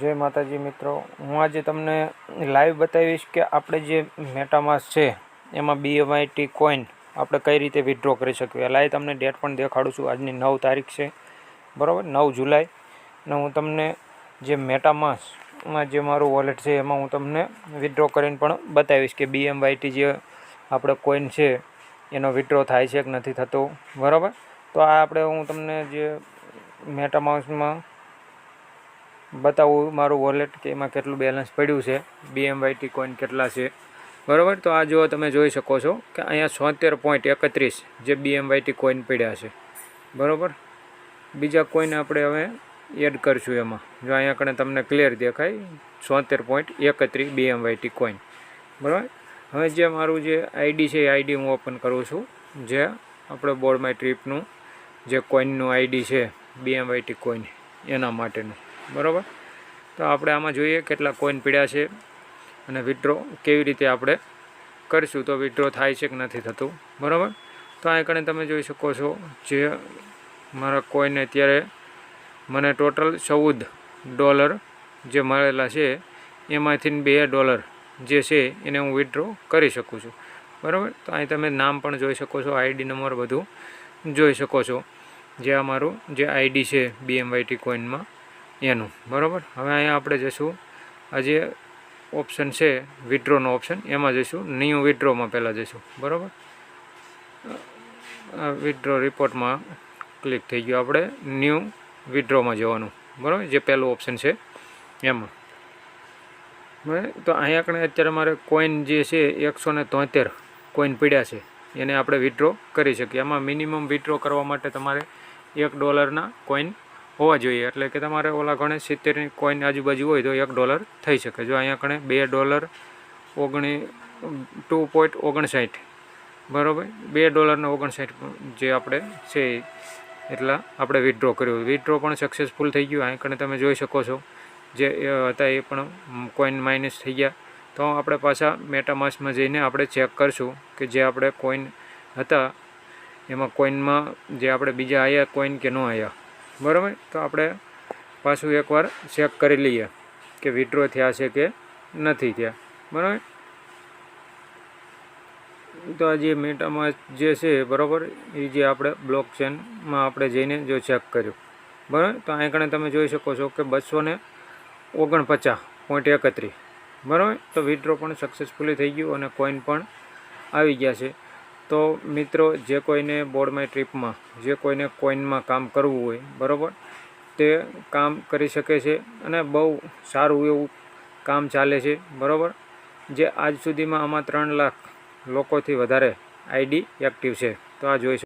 જય માતાજી મિત્રો, હું આજે તમને લાઈવ બતાવીશ કે આપણે જે મેટામાસ્ક છે એમાં BMIT કોઈન આપણે કઈ રીતે વિથડ્રો કરી શકીએ. લાઈવ તમને ડેટ પણ દેખાડું છું. આજની 9 તારીખ છે, બરાબર, 9 જુલાઈ. અને હું તમને જે મેટામાસ્કમાં જે મારું વોલેટ છે એમાં હું તમને વિથડ્રો કરીને પણ બતાવીશ કે BMIT જે આપણે કોઈન છે એનો વિથડ્રો થાય છે કે નથી થતો, બરાબર. તો આ આપણે હું તમને જે મેટામાસ્કમાં બતાવું મારું વોલેટ કે એમાં કેટલું બેલેન્સ પડ્યું છે, BMIT કોઈન કેટલા છે, બરાબર. તો આ જો તમે જોઈ શકો છો કે અહીંયા 76.31 જે BMIT કોઈન પડ્યા છે, બરાબર. બીજા કોઈન આપણે હવે એડ કરશું એમાં. જો અહીંયા કણે તમને ક્લિયર દેખાય 76.31 BMIT કોઈન, બરાબર. હવે જે મારું જે આઈડી છે એ આઈડી હું ઓપન કરું છું, જે આપણે બોર્ડ માય ટ્રીપનું જે કોઈનનું આઈડી છે BMIT કોઈન એના માટેનું, બરાબર. તો આપણે આમાં જોઈએ કેટલા કોઈન પડ્યા છે અને વિથડ્રો કેવી રીતે આપણે કરીશું, તો વિથડ્રો થાય છે કે નથી થતું, બરાબર. તો આ કણે તમે જોઈ શકો છો જે મારા કોઈન અત્યારે મને ટોટલ $14 જે મળેલા છે એમાંથી $2 જે છે એને હું વિથડ્રો કરી શકું છું, બરાબર. તો અહીં તમે નામ પણ જોઈ શકો છો, આઈડી નંબર બધું જોઈ શકો છો, જે આ મારું જે આઈડી છે BMIT કોઈનમાં એનું, બરાબર. હવે અહીંયા આપણે જઈશું આ જે ઓપ્શન છે વિથડ્રોનો ઓપ્શન, એમાં જઈશું ન્યૂ વિથડ્રોમાં પહેલાં જઈશું, બરાબર. વિથડ્રો રિપોર્ટમાં ક્લિક થઈ ગયું, આપણે ન્યૂ વિથડ્રોમાં જવાનું, બરાબર, જે પહેલું ઓપ્શન છે એમાં, બરાબર. તો અહીંયા કણે અત્યારે મારે કોઈન જે છે 173 કોઈન પડ્યા છે એને આપણે વિથડ્રો કરી શકીએ. એમાં મિનિમમ વિથડ્રો કરવા માટે તમારે $1 કોઈન હોવા જોઈએ, એટલે કે તમારે ઓલા ગણે 70 કોઈન આજુબાજુ હોય તો $1 થઈ શકે. જો અહીંયા કણે $2.59, બરાબર, $2.59 જે આપણે છે એટલા આપણે વિથડ્રો કર્યું. વિથડ્રો પણ સક્સેસફુલ થઈ ગયું. અહીં કણે તમે જોઈ શકો છો જે હતા એ પણ કોઈન માઇનસ થઈ ગયા. તો આપણે પાછા મેટામાસ્કમાં જઈને આપણે ચેક કરશું કે જે આપણે કોઈન હતા એમાં કોઈનમાં જે આપણે બીજા આવ્યા કોઈન કે ન આવ્યા, બરાબર. તો આપણે પાછું એકવાર ચેક કરી લઈએ કે વિથડ્રો થયા છે કે નથી થયા, બરાબર. તો આ જે મેટામાસ્ક જે છે, બરાબર, એ જે આપણે બ્લોક ચેનમાં આપણે જઈને જો ચેક કર્યું, બરાબર. તો અહીં કણે તમે જોઈ શકો છો કે 249.31, બરાબર. તો વિથડ્રો પણ સક્સેસફુલી થઈ ગયું અને કોઈન પણ આવી ગયા છે. તો મિત્રો, જે કોઈને બોર્ડ માય ટ્રીપમાં જે કોઈને કોઈનમાં કામ કરવું હોય, બરાબર, તે કામ કરી શકે છે અને બહુ સારું એવું કામ ચાલે છે, બરાબર. જે આજ સુધીમાં આમાં 3 લાખ લોકોથી વધારે આઈડી એક્ટિવ છે. તો આ જોઈ